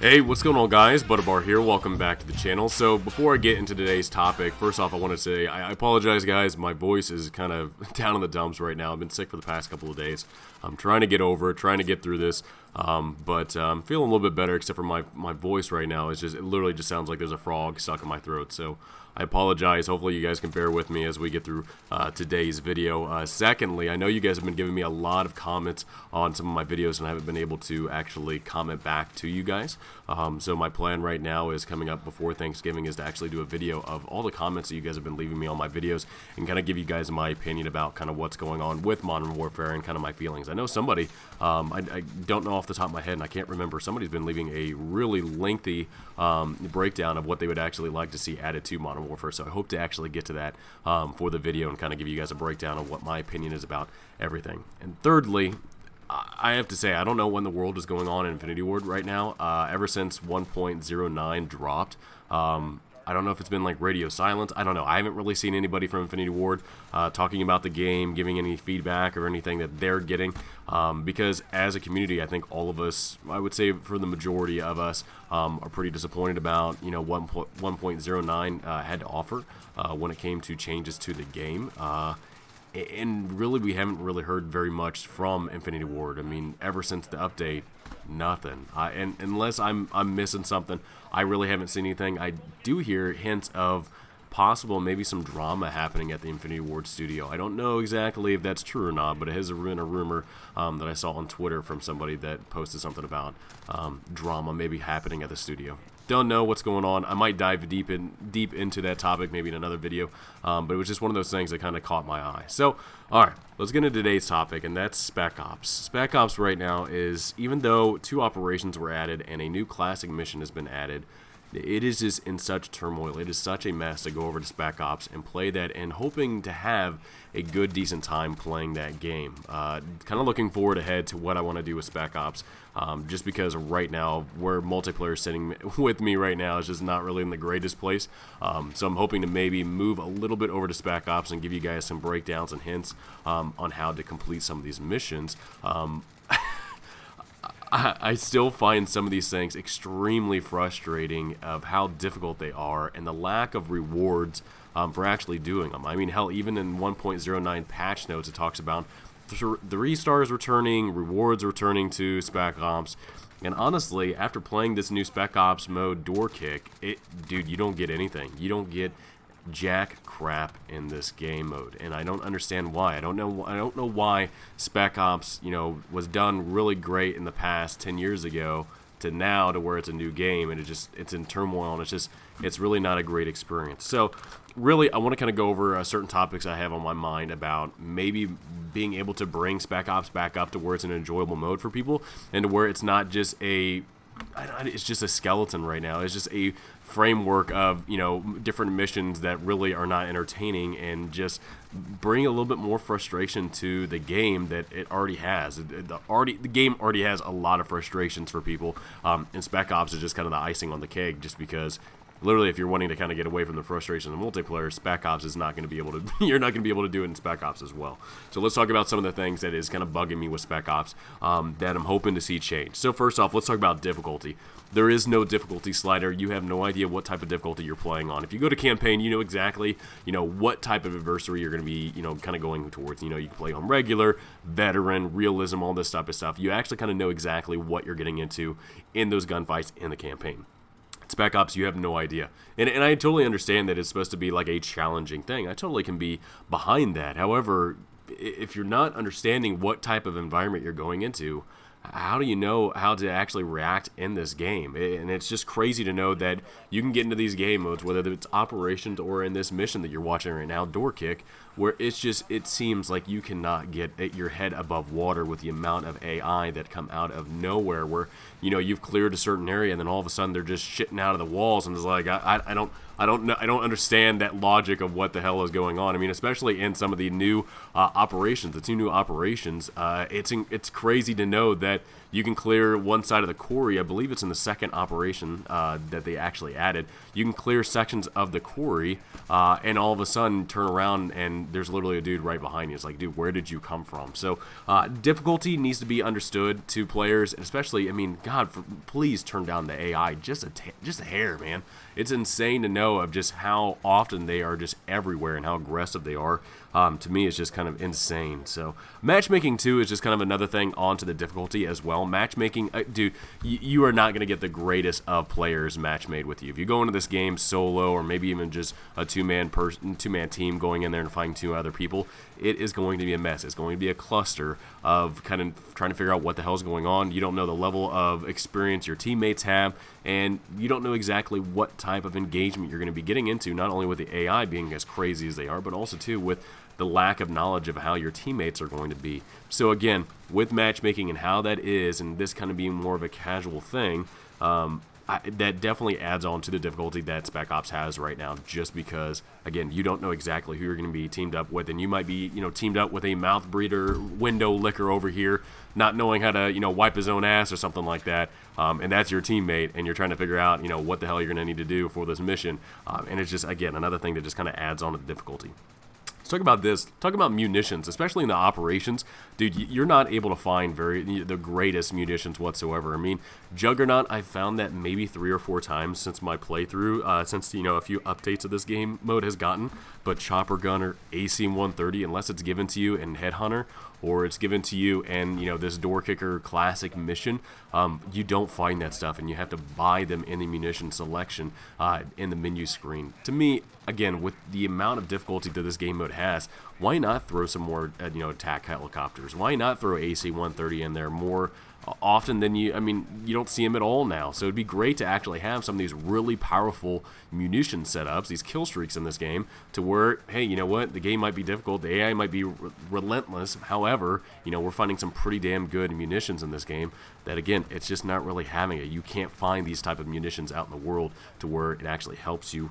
Hey, what's going on, guys? Butterbar here. Welcome back to the channel. So before I get into today's topic, first off, I want to say I apologize, guys. My voice is kind of down in the dumps right now. I've been sick for the past couple of days. I'm trying to get over it, trying to get through this, but I'm feeling a little bit better, except for my voice right now. It literally just sounds like there's a frog stuck in my throat. So I apologize. Hopefully you guys can bear with me as we get through today's video. Secondly, I know you guys have been giving me a lot of comments on some of my videos, and I haven't been able to actually comment back to you guys. So my plan right now is coming up before Thanksgiving is to actually do a video of all the comments that you guys have been leaving me on my videos and kind of give you guys my opinion about kind of what's going on with Modern Warfare and kind of my feelings. I know somebody, I don't know off the top of my head and I can't remember, somebody's been leaving a really lengthy breakdown of what they would actually like to see added to Modern Warfare. So I hope to actually get to that for the video and kind of give you guys a breakdown of what my opinion is about everything. And thirdly, I have to say, I don't know when the world is going on in Infinity Ward right now. Ever since 1.09 dropped, I don't know if it's been like radio silence. I don't know. I haven't really seen anybody from Infinity Ward talking about the game, giving any feedback or anything that they're getting. Because as a community, I think all of us, I would say for the majority of us, are pretty disappointed about, you know, 1.09 had to offer when it came to changes to the game. And really, we haven't really heard very much from Infinity Ward. I mean, ever since the update, nothing. And unless I'm missing something, I really haven't seen anything. I do hear hints of possible maybe some drama happening at the Infinity Ward studio. I don't know exactly if that's true or not, but it has been a rumor that I saw on Twitter from somebody that posted something about drama maybe happening at the studio. Don't know what's going on. I might dive deep into that topic maybe in another video, but it was just one of those things that kind of caught my eye. So, all right, let's get into today's topic, and that's Spec Ops. Spec Ops right now is, even though 2 operations were added and a new classic mission has been added, it is just in such turmoil. It is such a mess to go over to Spec Ops and play that and hoping to have a good, decent time playing that game. Kind of looking forward ahead to what I want to do with Spec Ops, just because right now, where multiplayer is sitting with me right now is just not really in the greatest place. So I'm hoping to maybe move a little bit over to Spec Ops and give you guys some breakdowns and hints on how to complete some of these missions. I still find some of these things extremely frustrating of how difficult they are and the lack of rewards for actually doing them. I mean, hell, even in 1.09 patch notes, it talks about 3 stars returning, rewards returning to Spec Ops. And honestly, after playing this new Spec Ops mode door kick, dude, you don't get anything. You don't get jack crap in this game mode, and I don't understand why. I don't know why Spec Ops, you know, was done really great in the past 10 years ago to now to where it's a new game and it's in turmoil, and it's really not a great experience. So really, I want to kind of go over certain topics I have on my mind about maybe being able to bring Spec Ops back up to where it's an enjoyable mode for people and to where it's not just it's just a skeleton right now. It's just a framework of, you know, different missions that really are not entertaining and just bring a little bit more frustration to the game that it already has. The game already has a lot of frustrations for people, and Spec Ops is just kind of the icing on the cake, just because literally, if you're wanting to kind of get away from the frustration of multiplayer, Spec Ops is not going to be able to, you're not going to be able to do it in Spec Ops as well. So let's talk about some of the things that is kind of bugging me with Spec Ops that I'm hoping to see change. So first off, let's talk about difficulty. There is no difficulty slider. You have no idea what type of difficulty you're playing on. If you go to campaign, you know exactly, you know, what type of adversary you're going to be, you know, kind of going towards. You know, you can play on regular, veteran, realism, all this type of stuff. You actually kind of know exactly what you're getting into in those gunfights in the campaign. Spec Ops, you have no idea. And I totally understand that it's supposed to be like a challenging thing. I totally can be behind that. However, if you're not understanding what type of environment you're going into, how do you know how to actually react in this game? And it's just crazy to know that you can get into these game modes, whether it's operations or in this mission that you're watching right now, door kick, where it seems like you cannot get your head above water with the amount of AI that come out of nowhere, where, you know, you've cleared a certain area and then all of a sudden they're just shitting out of the walls, and it's like, I don't understand that logic of what the hell is going on. I mean, especially in some of the new operations, the 2 new operations, it's crazy to know that that you can clear one side of the quarry. I believe it's in the second operation that they actually added. You can clear sections of the quarry and all of a sudden turn around and there's literally a dude right behind you. It's like, dude, where did you come from? So difficulty needs to be understood to players, especially, I mean, God, please turn down the AI just a hair, man. It's insane to know of just how often they are just everywhere and how aggressive they are. To me, it's just kind of insane. So matchmaking too is just kind of another thing onto the difficulty as well. Matchmaking, dude, you are not going to get the greatest of players match made with you. If you go into this game solo or maybe even just a two-man team going in there and fighting 2 other people, it is going to be a mess. It's going to be a cluster of kind of trying to figure out what the hell is going on. You don't know the level of experience your teammates have, and you don't know exactly what type of engagement you're going to be getting into, not only with the AI being as crazy as they are, but also too with the lack of knowledge of how your teammates are going to be. So again, with matchmaking and how that is, and this kind of being more of a casual thing, that definitely adds on to the difficulty that Spec Ops has right now, just because, again, you don't know exactly who you're going to be teamed up with, and you might be, teamed up with a mouth breather, window licker over here, not knowing how to, wipe his own ass or something like that, and that's your teammate, and you're trying to figure out, what the hell you're going to need to do for this mission, and it's just, again, another thing that just kind of adds on to the difficulty. Let's talk about this. Talk about munitions, especially in the operations. Dude, you're not able to find the greatest munitions whatsoever. I mean, Juggernaut, I've found that maybe 3 or 4 times since my playthrough, since, a few updates of this game mode has gotten. But Chopper Gunner, AC-130, unless it's given to you in Headhunter, or it's given to you and this Door Kicker classic mission, you don't find that stuff, and you have to buy them in the munition selection in the menu screen. To me, again, with the amount of difficulty that this game mode has, why not throw some more attack helicopters? Why not throw AC-130 in there more often than you don't see them at all now. So it'd be great to actually have some of these really powerful munition setups, these kill streaks in this game, to where, hey, you know what, the game might be difficult, the AI might be relentless, however, we're finding some pretty damn good munitions in this game that, again, it's just not really having it. You can't find these type of munitions out in the world to where it actually helps you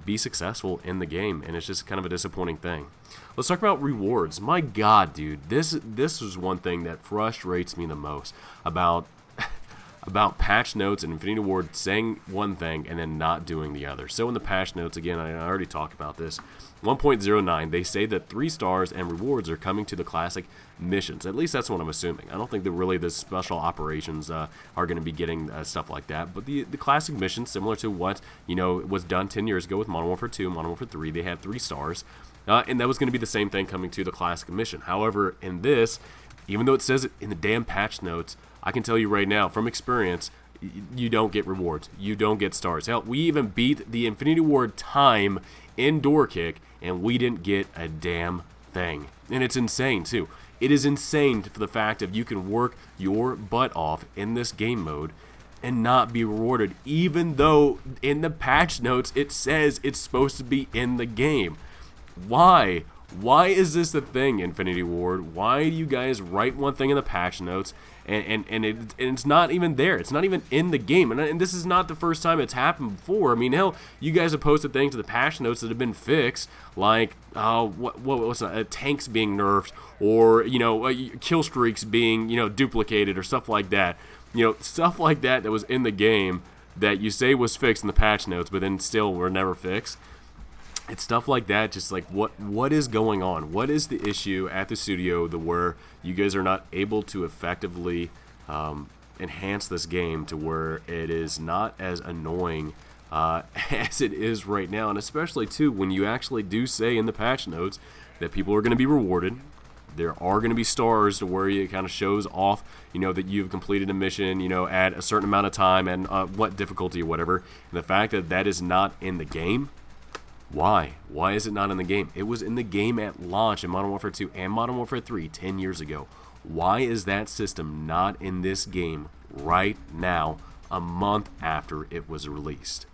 be successful in the game, and it's just kind of a disappointing thing. Let's talk about rewards. My God, dude, this is one thing that frustrates me the most about patch notes and Infinity Ward saying one thing and then not doing the other. So in the patch notes, again, I already talked about this, 1.09, they say that 3 stars and rewards are coming to the classic missions. At least that's what I'm assuming. I don't think that really the special operations are going to be getting stuff like that. But the classic missions, similar to what was done 10 years ago with Modern Warfare 2, Modern Warfare 3, they had 3 stars. And that was going to be the same thing coming to the classic mission. However, in this, even though it says it in the damn patch notes, I can tell you right now, from experience, you don't get rewards. You don't get stars. Hell, we even beat the Infinity Ward time in Door Kick, and we didn't get a damn thing. And it's insane, too. It is insane for the fact that you can work your butt off in this game mode and not be rewarded, even though in the patch notes it says it's supposed to be in the game. Why? Why is this a thing, Infinity Ward? Why do you guys write one thing in the patch notes and it's not even there? It's not even in the game. And this is not the first time it's happened before. I mean, hell, you guys have posted things to the patch notes that have been fixed, like tanks being nerfed, or kill streaks being duplicated or stuff like that. Stuff like that was in the game that you say was fixed in the patch notes, but then still were never fixed. It's stuff like that, just like what is going on? What is the issue at the studio where you guys are not able to effectively enhance this game to where it is not as annoying as it is right now? And especially, too, when you actually do say in the patch notes that people are going to be rewarded. There are going to be stars to where it kind of shows off, that you've completed a mission, at a certain amount of time and what difficulty or whatever. And the fact that that is not in the game, why? Why is it not in the game? It was in the game at launch in Modern Warfare 2 and Modern Warfare 3 10 years ago. Why is that system not in this game right now, a month after it was released?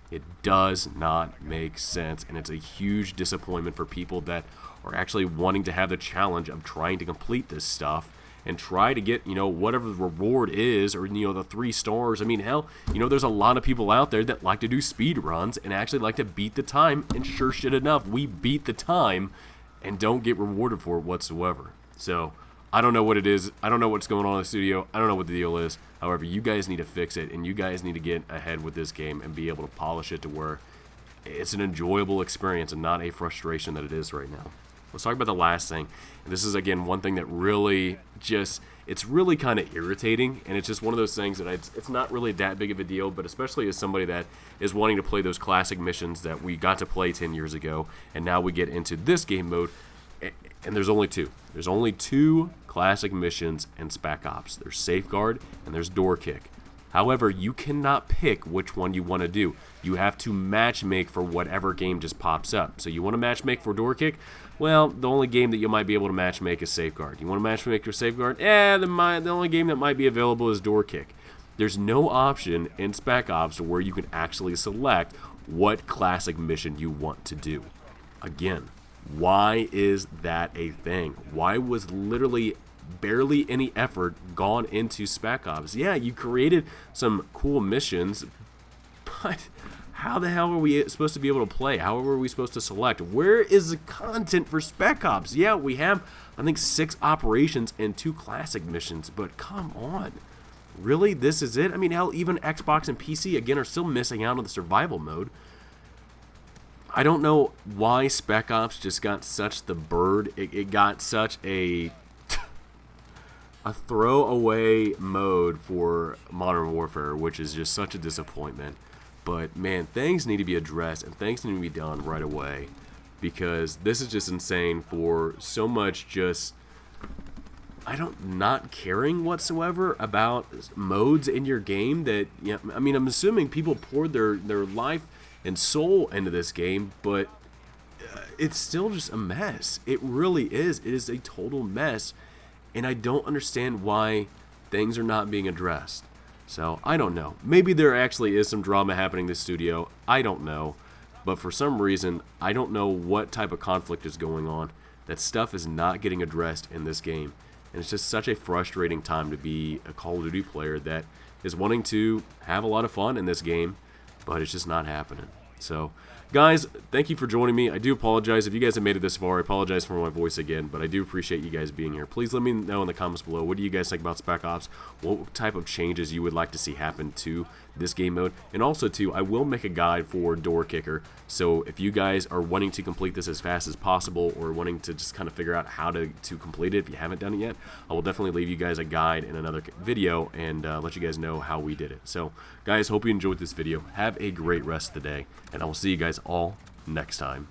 It does not make sense, and it's a huge disappointment for people that are actually wanting to have the challenge of trying to complete this stuff and try to get, whatever the reward is, or, the 3 stars. I mean, hell, there's a lot of people out there that like to do speed runs and actually like to beat the time, and sure shit enough, we beat the time and don't get rewarded for it whatsoever. So, I don't know what it is. I don't know what's going on in the studio. I don't know what the deal is. However, you guys need to fix it, and you guys need to get ahead with this game and be able to polish it to where it's an enjoyable experience and not a frustration that it is right now. Let's talk about the last thing. And this is, again, one thing that really just, it's really kind of irritating, and it's just one of those things that it's not really that big of a deal, but especially as somebody that is wanting to play those classic missions that we got to play 10 years ago, and now we get into this game mode, and there's only two. There's only two classic missions in Spec Ops. There's Safeguard and there's Door Kick. However, you cannot pick which one you want to do. You have to matchmake for whatever game just pops up. So you want to matchmake for Door Kick? Well, the only game that you might be able to matchmake is Safeguard. You want to matchmake for Safeguard? The only game that might be available is Door Kick. There's no option in Spec Ops where you can actually select what classic mission you want to do. Again, why is that a thing? Why was literally barely any effort gone into Spec Ops? Yeah, you created some cool missions, but how the hell are we supposed to be able to play? How are we supposed to select? Where is the content for Spec Ops? Yeah, we have, I think, 6 operations and 2 classic missions, but come on. Really? This is it? I mean, hell, even Xbox and PC, again, are still missing out on the survival mode. I don't know why Spec Ops just got such the bird. It got such a throwaway mode for Modern Warfare, which is just such a disappointment. But man, things need to be addressed and things need to be done right away, because this is just insane for so much just not caring whatsoever about modes in your game that, yeah, I mean, I'm assuming people poured their life and soul into this game, but it's still just a mess. It really is. It is a total mess, and I don't understand why things are not being addressed. So, I don't know. Maybe there actually is some drama happening in the studio. I don't know. But for some reason, I don't know what type of conflict is going on. That stuff is not getting addressed in this game. And it's just such a frustrating time to be a Call of Duty player that is wanting to have a lot of fun in this game, but it's just not happening. So, guys, thank you for joining me. I do apologize if you guys have made it this far. I apologize for my voice again, but I do appreciate you guys being here. Please let me know in the comments below, what do you guys think about Spec Ops? What type of changes you would like to see happen to this game mode? And also, too, I will make a guide for Door Kicker. So if you guys are wanting to complete this as fast as possible, or wanting to just kind of figure out how to complete it if you haven't done it yet, I will definitely leave you guys a guide in another video and let you guys know how we did it. So, guys, hope you enjoyed this video. Have a great rest of the day, and I will see you guys all next time.